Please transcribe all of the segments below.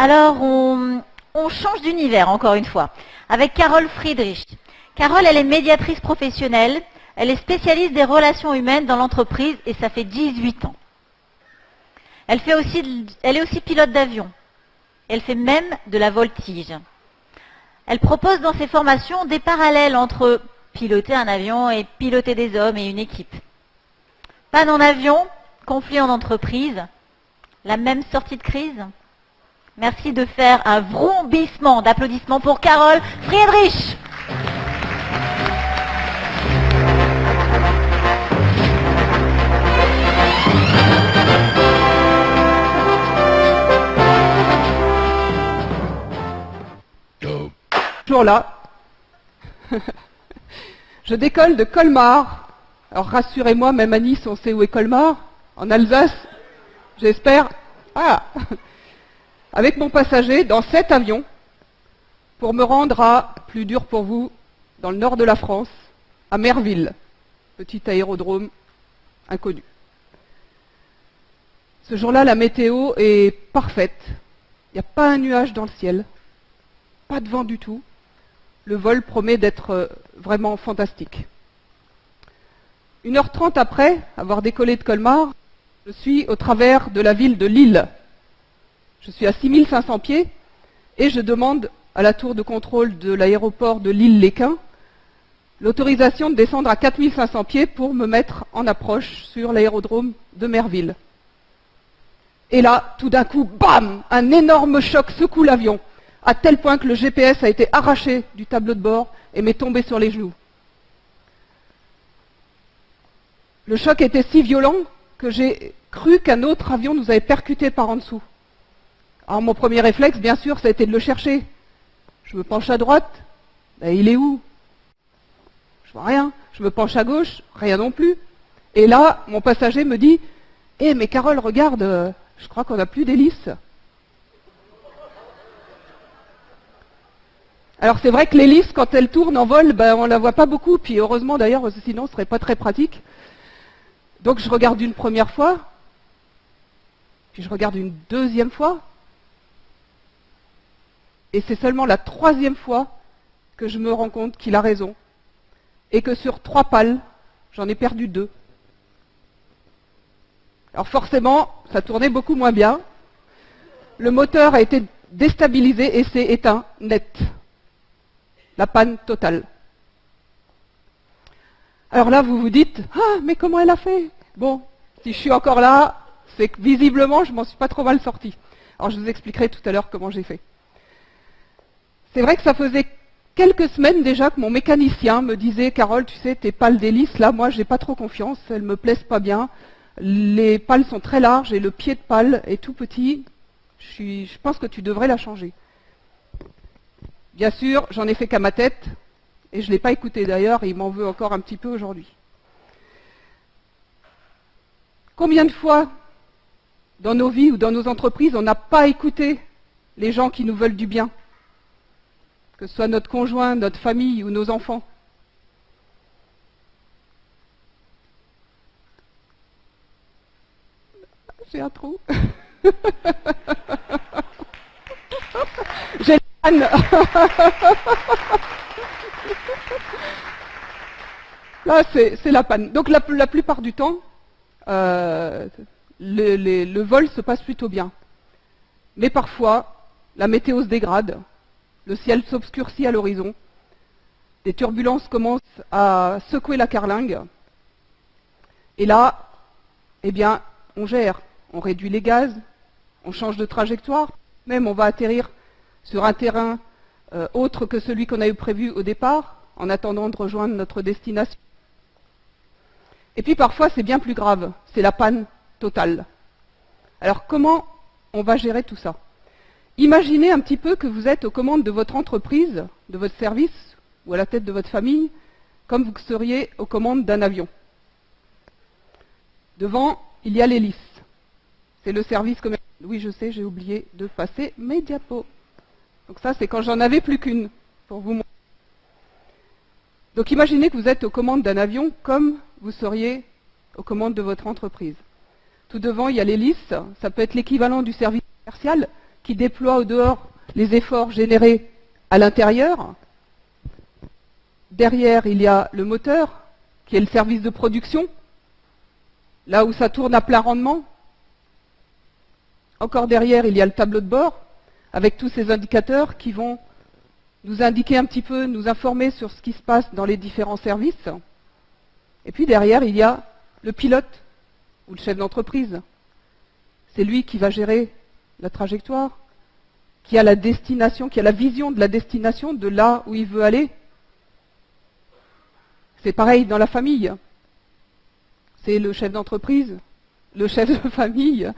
Alors, on change d'univers, encore une fois, avec Carole Friedrich. Carole, elle est médiatrice professionnelle, elle est spécialiste des relations humaines dans l'entreprise et ça fait 18 ans. Elle est aussi pilote d'avion. Elle fait même de la voltige. Elle propose dans ses formations des parallèles entre piloter un avion et piloter des hommes et une équipe. Panne en avion, conflit en entreprise, la même sortie de crise. Merci de faire un vrombissement d'applaudissements pour Carole Friedrich. Toujours là. Je décolle de Colmar. Alors rassurez-moi, même à Nice, on sait où est Colmar. En Alsace, j'espère. Ah, avec mon passager dans 7 avions pour me rendre à, plus dur pour vous, dans le nord de la France, à Merville, petit aérodrome inconnu. Ce jour-là, la météo est parfaite. Il n'y a pas un nuage dans le ciel, pas de vent du tout. Le vol promet d'être vraiment fantastique. 1h30 après avoir décollé de Colmar, je suis au travers de la ville de Lille. Je suis à 6500 pieds et je demande à la tour de contrôle de l'aéroport de Lille-Léquin l'autorisation de descendre à 4500 pieds pour me mettre en approche sur l'aérodrome de Merville. Et là, tout d'un coup, bam, un énorme choc secoue l'avion, à tel point que le GPS a été arraché du tableau de bord et m'est tombé sur les genoux. Le choc était si violent que j'ai cru qu'un autre avion nous avait percuté par en dessous. Alors mon premier réflexe, bien sûr, ça a été de le chercher. Je me penche à droite, ben, il est où? Je vois rien. Je me penche à gauche, rien non plus. Et là, mon passager me dit « Eh, mais Carole, regarde, je crois qu'on n'a plus d'hélice. » Alors c'est vrai que l'hélice, quand elle tourne en vol, ben, on ne la voit pas beaucoup, puis heureusement d'ailleurs, sinon ce ne serait pas très pratique. Donc je regarde une première fois, puis je regarde une deuxième fois, et c'est seulement la troisième fois que je me rends compte qu'il a raison, et que sur 3 pales, j'en ai perdu 2. Alors forcément, ça tournait beaucoup moins bien, le moteur a été déstabilisé et s'est éteint net. La panne totale. Alors là, vous vous dites, ah, mais comment elle a fait? Bon, si je suis encore là, c'est que visiblement, je m'en suis pas trop mal sorti. Alors je vous expliquerai tout à l'heure comment j'ai fait. C'est vrai que ça faisait quelques semaines déjà que mon mécanicien me disait, Carole, tu sais, tes pales d'hélice, là, moi, j'ai pas trop confiance, elles me plaisent pas bien. Les pales sont très larges et le pied de pale est tout petit. Je pense que tu devrais la changer. Bien sûr, j'en ai fait qu'à ma tête, et je ne l'ai pas écouté d'ailleurs, et il m'en veut encore un petit peu aujourd'hui. Combien de fois, dans nos vies ou dans nos entreprises, on n'a pas écouté les gens qui nous veulent du bien, que ce soit notre conjoint, notre famille ou nos enfants? J'ai un trou. J'ai l'âne. Là, c'est la panne. Donc la plupart du temps, le vol se passe plutôt bien. Mais parfois, la météo se dégrade, le ciel s'obscurcit à l'horizon, des turbulences commencent à secouer la carlingue, et là, eh bien, on gère, on réduit les gaz, on change de trajectoire, même on va atterrir sur un terrain autre que celui qu'on a eu prévu au départ, en attendant de rejoindre notre destination. Et puis parfois, c'est bien plus grave, c'est la panne totale. Alors comment on va gérer tout ça? Imaginez un petit peu que vous êtes aux commandes de votre entreprise, de votre service, ou à la tête de votre famille, comme vous seriez aux commandes d'un avion. Devant, il y a l'hélice. C'est le service commercial. Oui, je sais, j'ai oublié de passer mes diapos. Donc ça, c'est quand j'en avais plus qu'une, pour vous montrer. Donc imaginez que vous êtes aux commandes d'un avion comme vous seriez aux commandes de votre entreprise. Tout devant, il y a l'hélice. Ça peut être l'équivalent du service commercial qui déploie au dehors les efforts générés à l'intérieur. Derrière, il y a le moteur, qui est le service de production, là où ça tourne à plein rendement. Encore derrière, il y a le tableau de bord, avec tous ces indicateurs qui vont nous indiquer un petit peu, nous informer sur ce qui se passe dans les différents services. Et puis derrière, il y a le pilote, ou le chef d'entreprise. C'est lui qui va gérer la trajectoire, qui a la destination, qui a la vision de la destination, de là où il veut aller. C'est pareil dans la famille. C'est le chef d'entreprise, le chef de famille,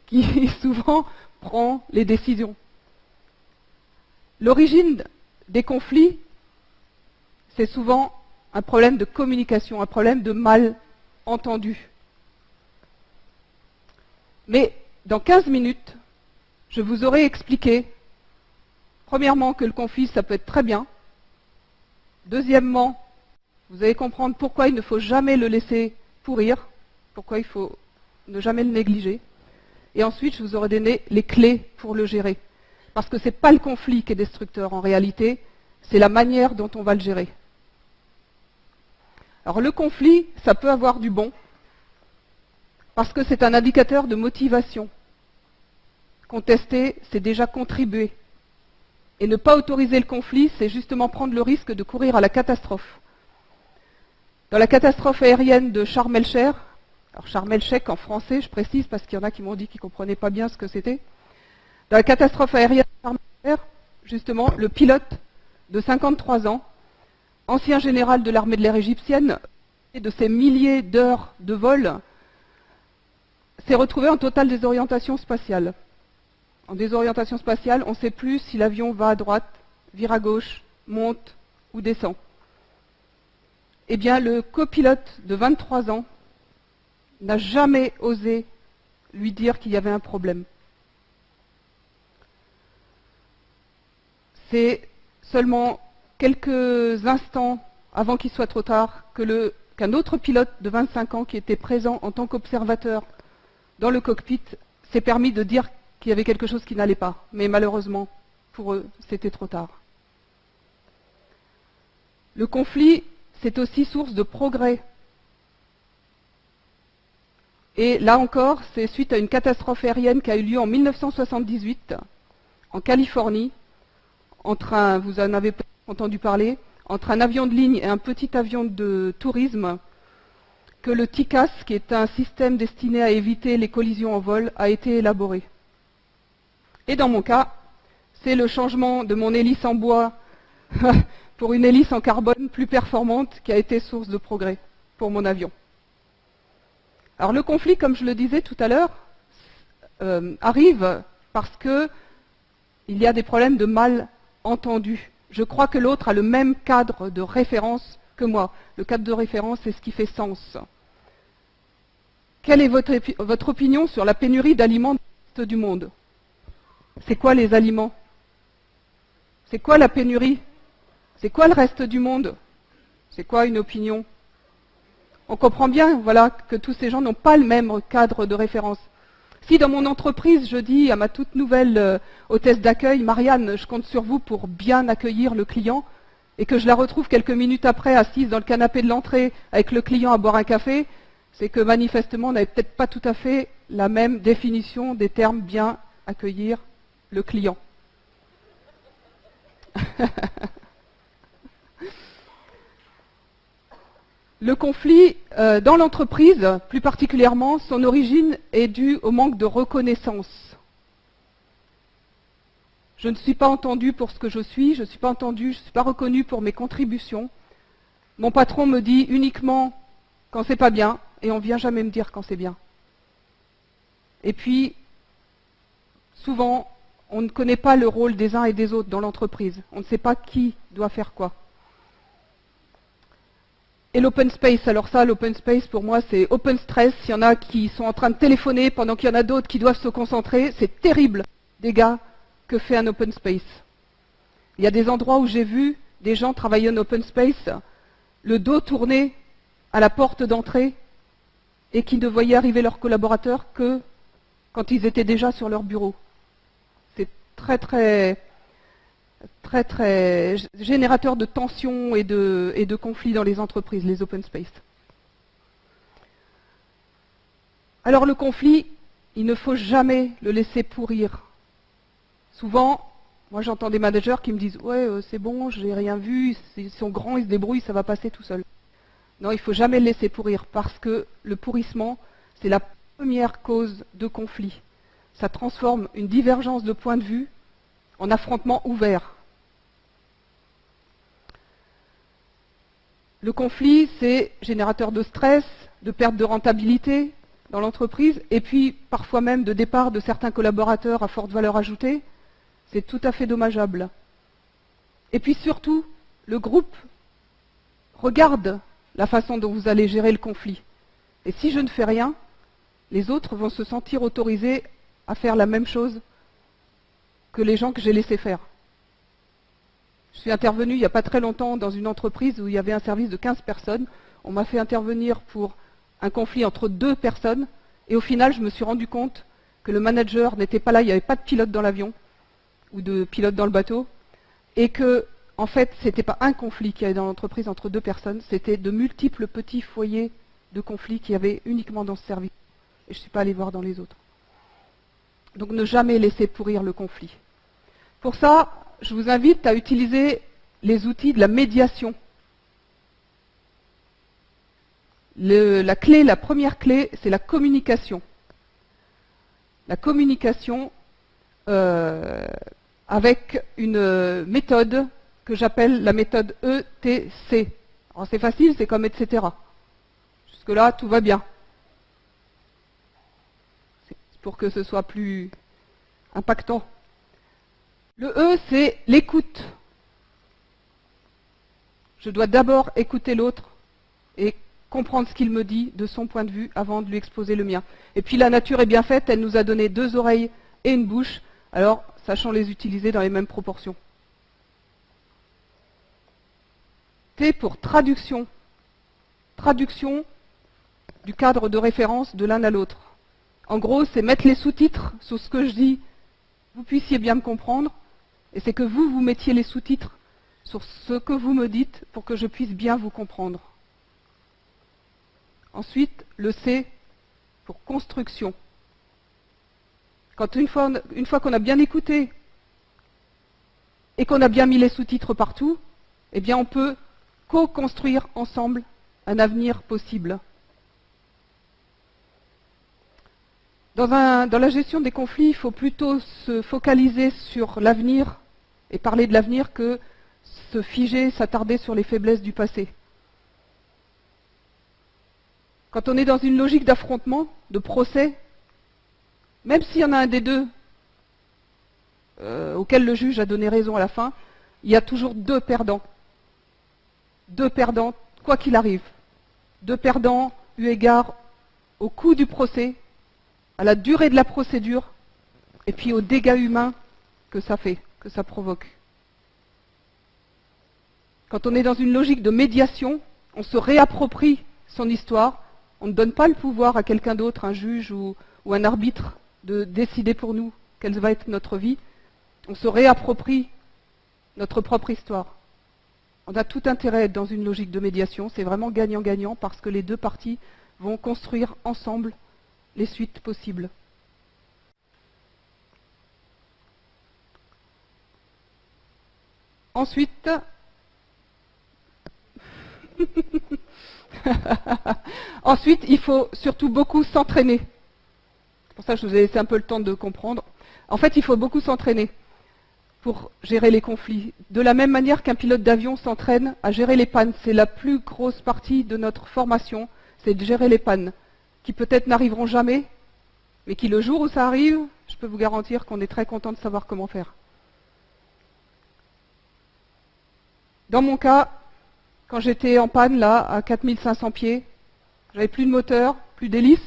qui souvent prend les décisions. L'origine des conflits, c'est souvent un problème de communication, un problème de malentendu. Mais dans 15 minutes, je vous aurai expliqué, premièrement, que le conflit, ça peut être très bien. Deuxièmement, vous allez comprendre pourquoi il ne faut jamais le laisser pourrir, pourquoi il faut ne jamais le négliger. Et ensuite, je vous aurai donné les clés pour le gérer. Parce que ce n'est pas le conflit qui est destructeur en réalité, c'est la manière dont on va le gérer. Alors le conflit, ça peut avoir du bon, parce que c'est un indicateur de motivation. Contester, c'est déjà contribuer. Et ne pas autoriser le conflit, c'est justement prendre le risque de courir à la catastrophe. Dans la catastrophe aérienne de Sharm el-Sheikh, alors Sharm el-Sheikh en français, je précise parce qu'il y en a qui m'ont dit qu'ils ne comprenaient pas bien ce que c'était. Dans la catastrophe aérienne de Sharm el-Sheikh, justement, le pilote de 53 ans, ancien général de l'armée de l'air égyptienne, et de ses milliers d'heures de vol, s'est retrouvé en totale désorientation spatiale. En désorientation spatiale, on ne sait plus si l'avion va à droite, vire à gauche, monte ou descend. Eh bien, le copilote de 23 ans n'a jamais osé lui dire qu'il y avait un problème. C'est seulement quelques instants avant qu'il soit trop tard qu'un autre pilote de 25 ans qui était présent en tant qu'observateur dans le cockpit s'est permis de dire qu'il y avait quelque chose qui n'allait pas. Mais malheureusement, pour eux, c'était trop tard. Le conflit, c'est aussi source de progrès. Et là encore, c'est suite à une catastrophe aérienne qui a eu lieu en 1978 en Californie, vous en avez peut-être entendu parler, entre un avion de ligne et un petit avion de tourisme, que le TICAS, qui est un système destiné à éviter les collisions en vol, a été élaboré. Et dans mon cas, c'est le changement de mon hélice en bois pour une hélice en carbone plus performante qui a été source de progrès pour mon avion. Alors le conflit, comme je le disais tout à l'heure, arrive parce qu'il y a des problèmes de malentendu. Je crois que l'autre a le même cadre de référence que moi. Le cadre de référence, c'est ce qui fait sens. Quelle est votre opinion sur la pénurie d'aliments du monde? C'est quoi les aliments? C'est quoi la pénurie? C'est quoi le reste du monde? C'est quoi une opinion? On comprend bien, voilà, que tous ces gens n'ont pas le même cadre de référence. Si dans mon entreprise, je dis à ma toute nouvelle hôtesse d'accueil, Marianne, je compte sur vous pour bien accueillir le client, et que je la retrouve quelques minutes après assise dans le canapé de l'entrée avec le client à boire un café, c'est que manifestement, on n'avait peut-être pas tout à fait la même définition des termes bien accueillir le client. Le conflit dans l'entreprise, plus particulièrement, son origine est due au manque de reconnaissance. Je ne suis pas entendu pour ce que je suis pas entendu, je ne suis pas reconnu pour mes contributions. Mon patron me dit uniquement quand c'est pas bien, et on ne vient jamais me dire quand c'est bien. Et puis, souvent, on ne connaît pas le rôle des uns et des autres dans l'entreprise. On ne sait pas qui doit faire quoi. Et l'open space, alors ça, l'open space pour moi c'est open stress. Il y en a qui sont en train de téléphoner pendant qu'il y en a d'autres qui doivent se concentrer. C'est terrible, dégâts que fait un open space. Il y a des endroits où j'ai vu des gens travailler en open space, le dos tourné à la porte d'entrée et qui ne voyaient arriver leurs collaborateurs que quand ils étaient déjà sur leur bureau. très générateurs de tensions et de conflits dans les entreprises, les open space. Alors le conflit, il ne faut jamais le laisser pourrir. Souvent, moi j'entends des managers qui me disent « Ouais, c'est bon, j'ai rien vu, ils sont grands, ils se débrouillent, ça va passer tout seul. » Non, il ne faut jamais le laisser pourrir, parce que le pourrissement, c'est la première cause de conflit. Ça transforme une divergence de point de vue en affrontement ouvert. Le conflit, c'est générateur de stress, de perte de rentabilité dans l'entreprise, et puis parfois même de départ de certains collaborateurs à forte valeur ajoutée. C'est tout à fait dommageable. Et puis surtout, le groupe regarde la façon dont vous allez gérer le conflit. Et si je ne fais rien, les autres vont se sentir autorisés à faire la même chose que les gens que j'ai laissés faire. Je suis intervenue il n'y a pas très longtemps dans une entreprise où il y avait un service de 15 personnes. On m'a fait intervenir pour un conflit entre 2 personnes. Et au final, je me suis rendu compte que le manager n'était pas là, il n'y avait pas de pilote dans l'avion ou de pilote dans le bateau. Et que, en fait, ce n'était pas un conflit qu'il y avait dans l'entreprise entre 2 personnes, c'était de multiples petits foyers de conflits qu'il y avait uniquement dans ce service. Et je ne suis pas allée voir dans les autres. Donc ne jamais laisser pourrir le conflit. Pour ça, je vous invite à utiliser les outils de la médiation. La première clé, c'est la communication. La communication avec une méthode que j'appelle la méthode ETC. Alors c'est facile, c'est comme etc. Jusque-là, tout va bien. C'est pour que ce soit plus impactant. Le E, c'est l'écoute. Je dois d'abord écouter l'autre et comprendre ce qu'il me dit de son point de vue avant de lui exposer le mien. Et puis la nature est bien faite, elle nous a donné 2 oreilles et une bouche, alors sachons les utiliser dans les mêmes proportions. T pour traduction. Traduction du cadre de référence de l'un à l'autre. En gros, c'est mettre les sous-titres sur ce que je dis, vous puissiez bien me comprendre, et c'est que vous mettiez les sous-titres sur ce que vous me dites pour que je puisse bien vous comprendre. Ensuite, le C pour construction. Quand une fois qu'on a bien écouté et qu'on a bien mis les sous-titres partout, eh bien on peut co-construire ensemble un avenir possible. Dans la gestion des conflits, il faut plutôt se focaliser sur l'avenir et parler de l'avenir que se figer, s'attarder sur les faiblesses du passé. Quand on est dans une logique d'affrontement, de procès, même s'il y en a un des deux auquel le juge a donné raison à la fin, il y a toujours 2 perdants. 2 perdants, quoi qu'il arrive. 2 perdants eu égard au coût du procès, à la durée de la procédure, et puis aux dégâts humains que ça fait, que ça provoque. Quand on est dans une logique de médiation, on se réapproprie son histoire, on ne donne pas le pouvoir à quelqu'un d'autre, un juge ou un arbitre, de décider pour nous quelle va être notre vie. On se réapproprie notre propre histoire. On a tout intérêt à être dans une logique de médiation, c'est vraiment gagnant-gagnant parce que les 2 parties vont construire ensemble les suites possibles. Ensuite, il faut surtout beaucoup s'entraîner. C'est pour ça que je vous ai laissé un peu le temps de comprendre. En fait, il faut beaucoup s'entraîner pour gérer les conflits. De la même manière qu'un pilote d'avion s'entraîne à gérer les pannes. C'est la plus grosse partie de notre formation, c'est de gérer les pannes, qui peut-être n'arriveront jamais, mais qui le jour où ça arrive, je peux vous garantir qu'on est très content de savoir comment faire. Dans mon cas, quand j'étais en panne, là, à 4500 pieds, j'avais plus de moteur, plus d'hélice.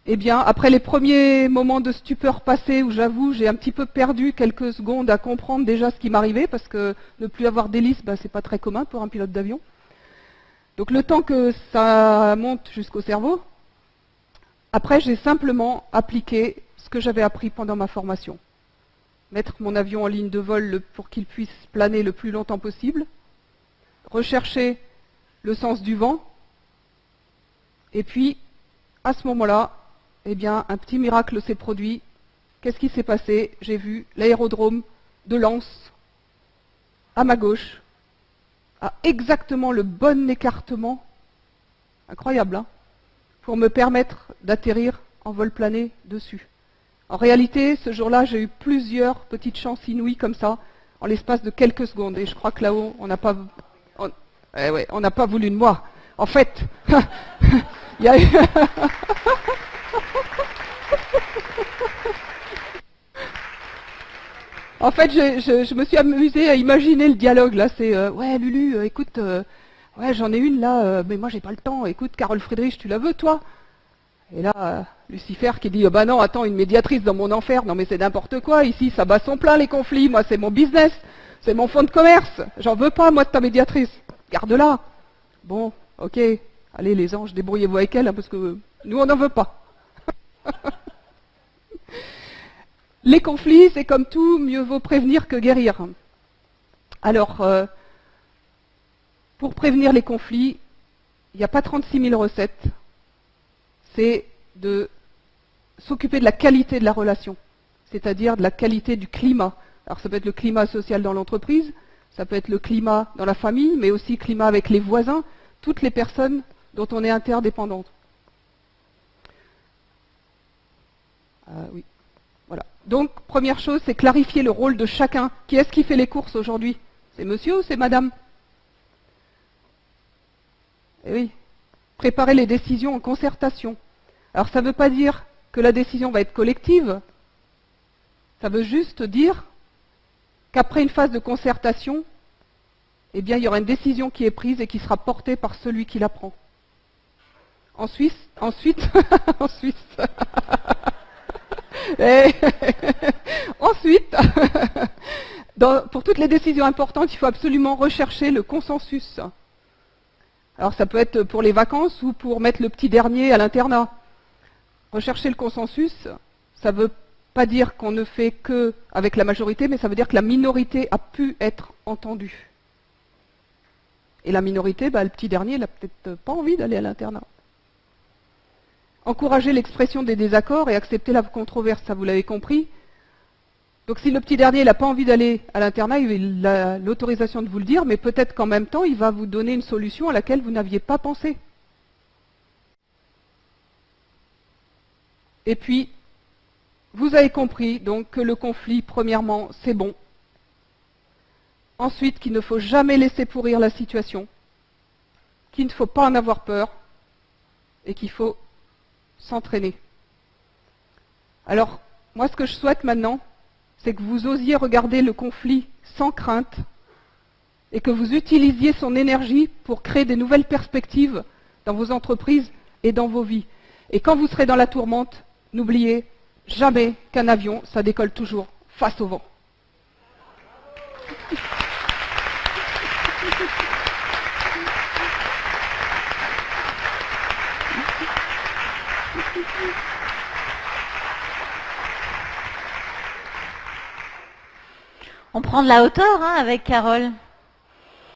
Eh bien, après les premiers moments de stupeur passés, où j'avoue, j'ai un petit peu perdu quelques secondes à comprendre déjà ce qui m'arrivait, parce que ne plus avoir d'hélice, c'est pas très commun pour un pilote d'avion. Donc le temps que ça monte jusqu'au cerveau, Après, j'ai simplement appliqué ce que j'avais appris pendant ma formation. Mettre mon avion en ligne de vol pour qu'il puisse planer le plus longtemps possible, rechercher le sens du vent, et puis, à ce moment-là, eh bien, un petit miracle s'est produit. Qu'est-ce qui s'est passé? J'ai vu l'aérodrome de Lens, à ma gauche, à exactement le bon écartement, incroyable, hein, pour me permettre d'atterrir en vol plané dessus. En réalité, ce jour-là, j'ai eu plusieurs petites chances inouïes comme ça, en l'espace de quelques secondes. Et je crois que là-haut, on n'a pas, on n'a pas voulu de moi. En fait, il y a eu... En fait, je me suis amusée à imaginer le dialogue. Là, c'est ouais, Lulu, écoute, ouais, j'en ai une là, mais moi j'ai pas le temps. Écoute, Carole Friedrich, tu la veux, toi? Et là, Lucifer qui dit, bah non, attends, une médiatrice dans mon enfer. Non, mais c'est n'importe quoi. Ici, ça bat son plein les conflits. Moi, c'est mon business, c'est mon fonds de commerce. J'en veux pas, moi, de ta médiatrice. Garde-la. Bon, ok. Allez, les anges, débrouillez-vous avec elle, hein, parce que nous, on n'en veut pas. Les conflits, c'est comme tout, mieux vaut prévenir que guérir. Alors, pour prévenir les conflits, il n'y a pas 36 000 recettes. C'est de s'occuper de la qualité de la relation, c'est-à-dire de la qualité du climat. Alors ça peut être le climat social dans l'entreprise, ça peut être le climat dans la famille, mais aussi le climat avec les voisins, toutes les personnes dont on est interdépendante. Oui. Voilà. Donc, première chose, c'est clarifier le rôle de chacun. Qui est-ce qui fait les courses aujourd'hui? C'est monsieur ou c'est madame? Eh oui. Préparer les décisions en concertation. Alors, ça ne veut pas dire que la décision va être collective. Ça veut juste dire qu'après une phase de concertation, eh bien, il y aura une décision qui est prise et qui sera portée par celui qui la prend. Ensuite, en Suisse, ensuite, pour toutes les décisions importantes, il faut absolument rechercher le consensus. Alors ça peut être pour les vacances ou pour mettre le petit dernier à l'internat. Rechercher le consensus, ça ne veut pas dire qu'on ne fait que avec la majorité, mais ça veut dire que la minorité a pu être entendue. Et la minorité, le petit dernier, il n'a peut-être pas envie d'aller à l'internat. Encourager l'expression des désaccords et accepter la controverse, ça vous l'avez compris. Donc si le petit dernier n'a pas envie d'aller à l'internat, il a l'autorisation de vous le dire, mais peut-être qu'en même temps, il va vous donner une solution à laquelle vous n'aviez pas pensé. Et puis, vous avez compris donc que le conflit, premièrement, c'est bon. Ensuite, qu'il ne faut jamais laisser pourrir la situation, qu'il ne faut pas en avoir peur, et qu'il faut s'entraîner. Alors, moi, ce que je souhaite maintenant, c'est que vous osiez regarder le conflit sans crainte et que vous utilisiez son énergie pour créer des nouvelles perspectives dans vos entreprises et dans vos vies. Et quand vous serez dans la tourmente, n'oubliez jamais qu'un avion, ça décolle toujours face au vent. On prend de la hauteur avec Carole.